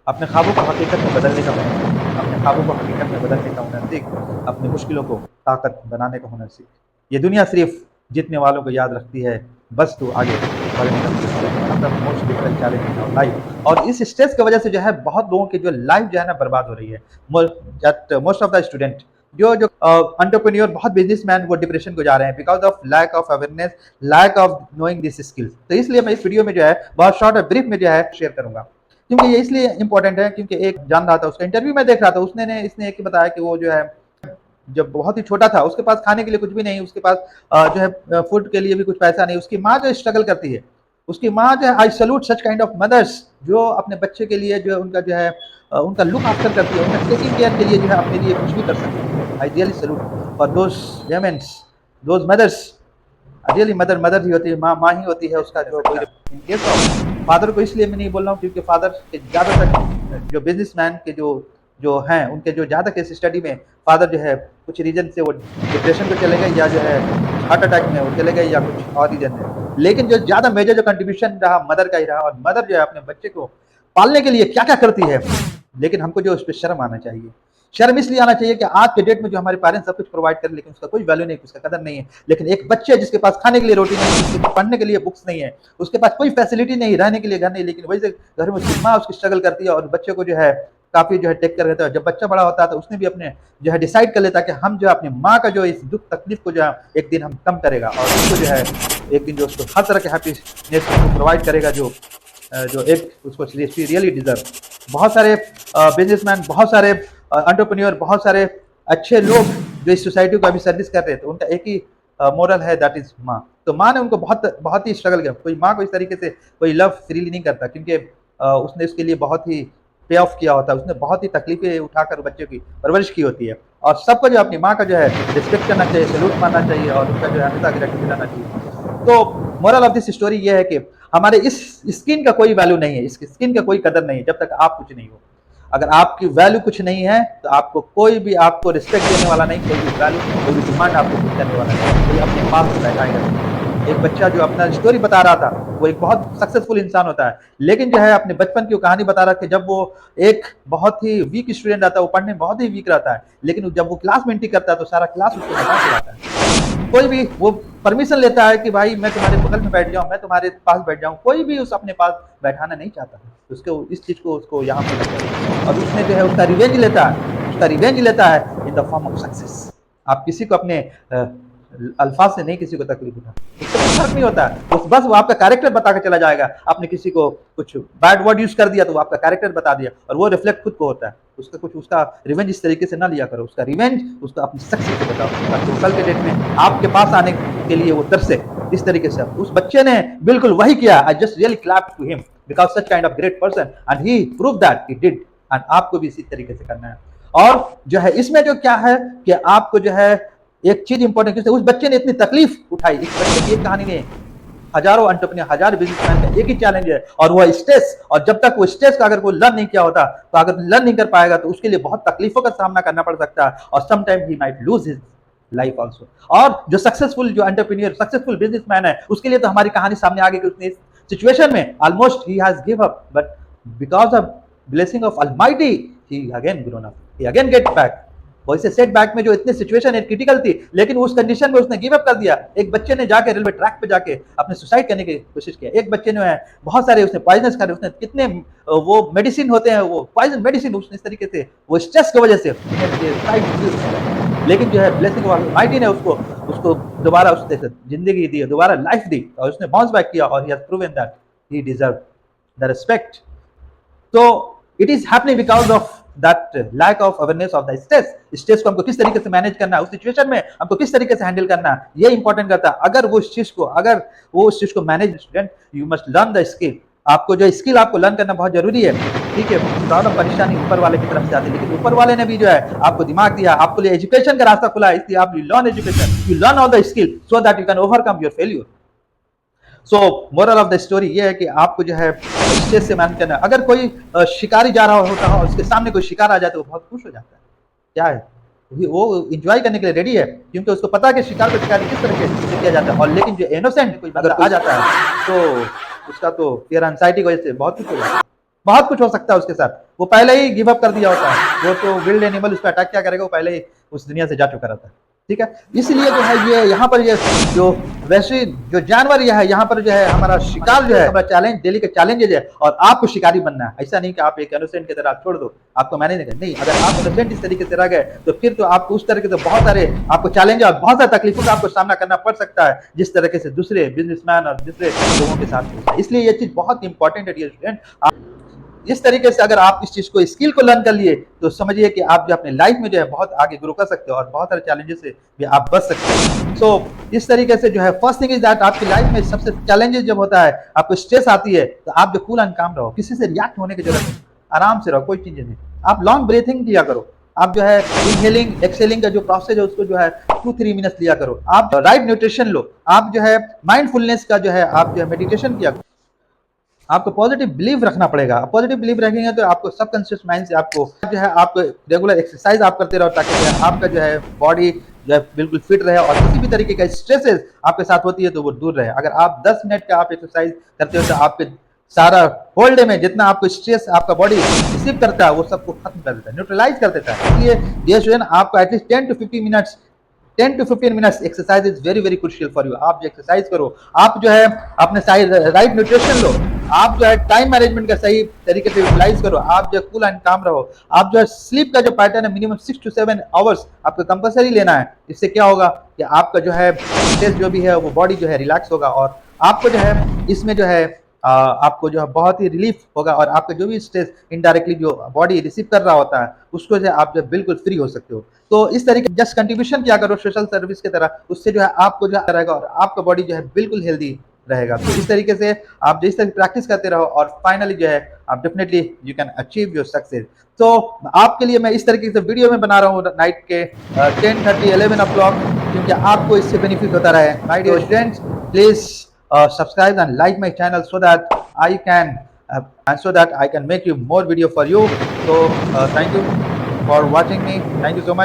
अपने ख्वाबों को हकीकत में बदलने का हुनर सीख। अपने ख्वाबों को हकीकत में बदलने का हुनर सीख। अपनी मुश्किलों को ताकत बनाने का हुनर सीख। ये दुनिया सिर्फ जीतने वालों को याद रखती है। बस तू आगे बढ़ने का हुनर सीख। One of the most difficult challenge in our life. और इस स्ट्रेस की वजह से जो है बहुत लोगों की जो लाइफ जो है ना बर्बाद हो रही है। मोस्ट ऑफ द स्टूडेंट जो एंटरप्रेन्योर बहुत बिजनेसमैन वो डिप्रेशन को जा रहे हैं because of lack of awareness, lack of knowing this skills. तो इसलिए मैं इस वीडियो में जो है बहुत शॉर्ट और ब्रीफ में जो है शेयर करूंगा, क्योंकि ये इसलिए इंपॉर्टेंट है क्योंकि एक जान रहा था, उसका इंटरव्यू में देख रहा था, इसने एक बताया कि वो जो है जब बहुत ही छोटा था उसके पास खाने के लिए कुछ भी नहीं, उसके पास जो है फूड के लिए भी कुछ पैसा नहीं, उसकी माँ जो स्ट्रगल करती है, उसकी माँ जो है, I salute such kind of mothers जो अपने बच्चे के लिए जो है उनका जो है उनका लुक आफ्टर करती है, उनका टेकिंग केयर के लिए जो है अपने लिए कुछ भी कर सकती है। I really salute for those women's, those mothers. Really mother mother ही होती है, माँ माँ ही होती है उसका जो कोई। इन केस ऑफ फादर को इसलिए मैं नहीं बोल रहा हूँ क्योंकि फादर के ज़्यादातर जो बिजनेसमैन के जो जो हैं उनके जो ज़्यादा केस स्टडी में फादर जो है कुछ रीजन से वो डिप्रेशन पे चले गए या जो है हार्ट अटैक में वो चले गए या कुछ और रीजन है, लेकिन जो ज़्यादा मेजर जो कंट्रीब्यूशन रहा मदर का ही रहा। और मदर जो है अपने बच्चे को पालने के लिए क्या क्या करती है, लेकिन हमको जो उस पर शर्म आना चाहिए। शर्म इसलिए आना चाहिए कि आज के डेट में जो हमारे पेरेंट्स सब कुछ प्रोवाइड करें लेकिन उसका कोई वैल्यू नहीं, उसका कदर नहीं है। लेकिन एक बच्चे जिसके पास खाने के लिए रोटी नहीं है, जिसके पढ़ने के लिए बुक्स नहीं है, उसके पास कोई फैसिलिटी नहीं, रहने के लिए घर नहीं, लेकिन वही से घर में उसकी माँ उसकी स्ट्रगल करती है और बच्चे को जो है काफी जो है टेक कर रहता है। जब बच्चा बड़ा होता है तो उसने भी अपने जो है डिसाइड कर लेता है कि हम जो है अपनी माँ का जो इस दुख तकलीफ को जो है एक दिन हम कम करेगा और उसको जो है एक दिन जो उसको हर तरह के हैप्पीनेस को प्रोवाइड करेगा जो जो एक उसको रियली डिजर्व। बहुत सारे बिजनेसमैन, बहुत सारे एंटरप्रेन्योर, बहुत सारे अच्छे लोग जो इस सोसाइटी को अभी सर्विस कर रहे हैं, तो उनका एक ही मोरल है, दैट इज माँ। तो माँ ने उनको बहुत बहुत ही स्ट्रगल किया। कोई माँ को इस तरीके से कोई लव फ्रीली नहीं करता क्योंकि उसने उसके लिए बहुत ही पे ऑफ किया होता है, उसने बहुत ही तकलीफें उठाकर बच्चे की परवरिश की होती है। और सबको जो अपनी माँ का जो है रिस्पेक्ट करना चाहिए, सैल्यूट मानना चाहिए और उनका जो है हमेशा ग्रेटिट्यूड रहना चाहिए। तो मोरल ऑफ दिस स्टोरी ये है कि हमारे इस स्किन का कोई वैल्यू नहीं है, इस स्किन का कोई कदर नहीं है जब तक आप कुछ नहीं हो। अगर आपकी वैल्यू कुछ नहीं है तो आपको कोई भी आपको रिस्पेक्ट देने वाला नहीं, कोई भी वैल्यू, कोई भी डिमांड आपको कुछ करने वाला नहीं, कोई अपने पास में बैठाएगा नहीं। एक बच्चा जो अपना स्टोरी बता रहा था वो एक बहुत सक्सेसफुल इंसान होता है, लेकिन जो है अपने बचपन की कहानी बता रहा था कि जब वो एक बहुत ही वीक स्टूडेंट रहता है, वो पढ़ने में बहुत ही वीक रहता है, लेकिन जब वो क्लास में एंट्री करता है तो सारा क्लास उसको मजाक उड़ाता है। कोई भी वो परमिशन लेता है कि भाई मैं तुम्हारे बगल में बैठ जाऊं, मैं तुम्हारे पास बैठ जाऊं, कोई भी उस अपने पास बैठाना नहीं चाहता। उसको इस चीज को उसको यहाँ पर लगता है और उसने जो है उसका रिवेंज लेता है, उसका रिवेंज लेता है in the form of success. आप किसी को अपने अल्फाज से नहीं किसी को तकलीफ होता, उससे कुछ फर्क नहीं होता। बस वो आपका कैरेक्टर बता के चला जाएगा। आपने किसी को कुछ बैड वर्ड यूज कर दिया तो वो आपका कैरेक्टर बता दिया और वो रिफ्लेक्ट खुद को होता है। उसका कुछ उसका रिवेंज इस तरीके से ना लिया करो, उसका रिवेंज उसका अपनी सक्सेस से बताओ ताकि कल के डेट में आपके पास आने के लिए वो तरसे। इस तरीके से उस बच्चे ने बिल्कुल वही किया। I just really clap to him because such kind of great person and he prove that he did. And आपको भी इसी तरीके से करना है। और जो है इसमें जो क्या है कि आपको जो है एक चीज इंपॉर्टेंट, उस बच्चे ने इतनी तकलीफ उठाई, इस बच्चे की एक कहानी नहीं, हजारों एंटरप्रेन्योर, हजार बिजनेसमैन का एक ही चैलेंज है और वो स्ट्रेस। और जब तक वो स्ट्रेस का अगर कोई लर्न नहीं किया होता तो अगर लर्न नहीं कर पाएगा तो उसके लिए बहुत तकलीफों का सामना करना पड़ सकता है और sometime he might lose his life also. और जो सक्सेसफुल जो एंटरप्रेन्योर, सक्सेसफुल बिजनेसमैन है, उसके लिए तो हमारी कहानी सामने आ गई कि उसने इस सिचुएशन में almost he has give up, but because of blessing of almighty he again grown up, he again get back. वैसे सेटबैक में जो इतनी सिचुएशन क्रिटिकल थी लेकिन उस कंडीशन में उसने गिव अप कर दिया। एक बच्चे ने जाके रेलवे ट्रैक पे जाके अपने सुसाइड करने की कोशिश किया। एक बच्चे ने बहुत सारे उसने पॉइजनस खाए, उसने कितने वो मेडिसिन होते हैं वो पॉइजन मेडिसिन उसने इस तरीके से वो स्ट्रेस की वजह से, लेकिन जो है ब्लेसिंग ऑफ ऑलमाइटी ने उसको उसको दोबारा उसने जिंदगी दी, दोबारा लाइफ दी और उसने बाउंस बैक किया और he has proven that he deserve the respect. तो it is happening because of that lack of awareness of the stress. Stress को हमको किस तरीके से मैनेज करना है, उस सिचुएशन में हमको किस तरीके से हैंडल करना है, ये इंपॉर्टेंट करता है। अगर वो उस चीज को manage, student you must learn the skill. आपको जो स्किल आपको लर्न करना बहुत जरूरी है। ठीक है, प्रॉब्लम परेशानी ऊपर वाले की तरफ से आती है, लेकिन ऊपर वाले ने भी जो है आपको दिमाग दिया, आपको लिए एजुकेशन का रास्ता खुला है, इसलिए आप you learn education, you learn all the skill so that you can overcome your failure. So moral of the story ये है कि आपको जो है स्ट्रेस से मैनेज करना है। अगर कोई शिकारी जा रहा होता है और उसके सामने कोई शिकार आ जाए तो वो बहुत खुश हो जाता है। क्या है, वो इंजॉय करने के लिए रेडी है क्योंकि उसको पता है कि शिकार को शिकारी किस तरह से किया जाता है। और लेकिन जो इनोसेंट कोई अगर आ जाता है तो उसका तो फियर एंजाइटी की वजह से बहुत कुछ हो जाता है। बहुत कुछ हो सकता है उसके साथ, वो पहले ही गिव अप कर दिया होता है, वो तो विल्ड एनिमल उस पर अटैक क्या करेगा, वो पहले ही उस दुनिया से जा चुका रहता है। ठीक है, इसलिए जो है ये यहाँ पर ये जो वैसे जो जानवर ये है यहाँ पर जो है हमारा शिकार जो है, हमारा चैलेंज डेली का चैलेंजेज है, और आपको शिकारी बनना है। ऐसा नहीं कि आप एक इनोसेंट की तरह आप छोड़ दो, आपको मैंने नहीं, अगर आप इनोसेंट इस तरीके से रह गए तो फिर तो आपको उस तरीके से बहुत सारे आपको चैलेंज और बहुत सारी तकलीफों का आपको सामना करना पड़ सकता है, जिस तरीके से दूसरे बिजनेसमैन और दूसरे लोगों के साथ होता है। इसलिए ये चीज बहुत इंपॉर्टेंट है डियर स्टूडेंट। इस तरीके से अगर आप इस चीज को स्किल को लर्न कर लिए तो समझिए कि आप जो अपने लाइफ में जो है बहुत आगे ग्रो कर सकते हो और बहुत सारे चैलेंजेस से भी आप बच सकते हो। सो इस तरीके से जो है फर्स्ट थिंग इज दैट आपकी लाइफ में सबसे चैलेंजेस जब होता है, आपको स्ट्रेस आती है, तो आप जो कूल एंड काम रहो, किसी से रिएक्ट होने की जरूरत नहीं, आराम से रहो, कोई चीज नहीं। आप लॉन्ग ब्रीथिंग लिया करो, आप जो है इनहेलिंग एक्सेलिंग का जो प्रोसेस है उसको जो है 2-3 मिनट्स लिया करो, आप राइट न्यूट्रिशन लो, आप जो है माइंडफुलनेस का जो है आप जो है मेडिटेशन किया, आपको पॉजिटिव बिलीव रखना पड़ेगा। पॉजिटिव बिलीव रखेंगे तो आपको सबकॉन्शियस माइंड से आपको जो है आपको रेगुलर एक्सरसाइज आप करते रहो, ताकि जो है आपका जो है बॉडी जो है बिल्कुल फिट रहे, और किसी भी तरीके का स्ट्रेसेस आपके साथ होती है तो वो दूर रहे। अगर आप 10 मिनट का आप एक्सरसाइज करते हो तो आपके सारा होल डे में जितना आपको स्ट्रेस आपका बॉडी रिसीव करता है वो सबको खत्म कर देता है, न्यूट्रलाइज कर देता है। इसलिए डियर स्टूडेंट आपको at least 10 to 15 minutes exercise is very very crucial for you. आप जो एक्सरसाइज करो, आप जो है अपने राइट न्यूट्रिशन लो, आप जो है टाइम मैनेजमेंट का सही तरीके से यूटिलाइज करो, आप जो है कूल एंड काम रहो, आप जो है स्लीप का जो पैटर्न है मिनिमम 6 to 7 आवर्स आपको कंपलसरी लेना है। इससे क्या होगा कि आपका जो है स्ट्रेस जो भी है वो बॉडी जो है रिलैक्स होगा, और आपको जो है इसमें जो है आपको जो है बहुत ही रिलीफ होगा, और आपका जो भी स्ट्रेस इनडायरेक्टली जो बॉडी रिसीव कर रहा होता है उसको जो है आप जो बिल्कुल फ्री हो सकते हो। तो इस तरीके जस्ट कंट्रीब्यूशन किया करो सोशल सर्विस की तरह, उससे जो है आपको जो रहेगा और आपका बॉडी जो है बिल्कुल हेल्दी रहेगा। तो इस तरीके से आप जिस तरह प्रैक्टिस करते रहो, और फाइनली जो है आप definitely you can achieve your success. तो आपके लिए मैं इस तरीके से वीडियो में बना रहा हूँ नाइट के 10:30 11 o'clock, क्योंकि आपको इससे बेनिफिट होता रहे। My dear students, please subscribe and like my channel so that I can make you more video for you. So thank you for watching me. Thank you so much.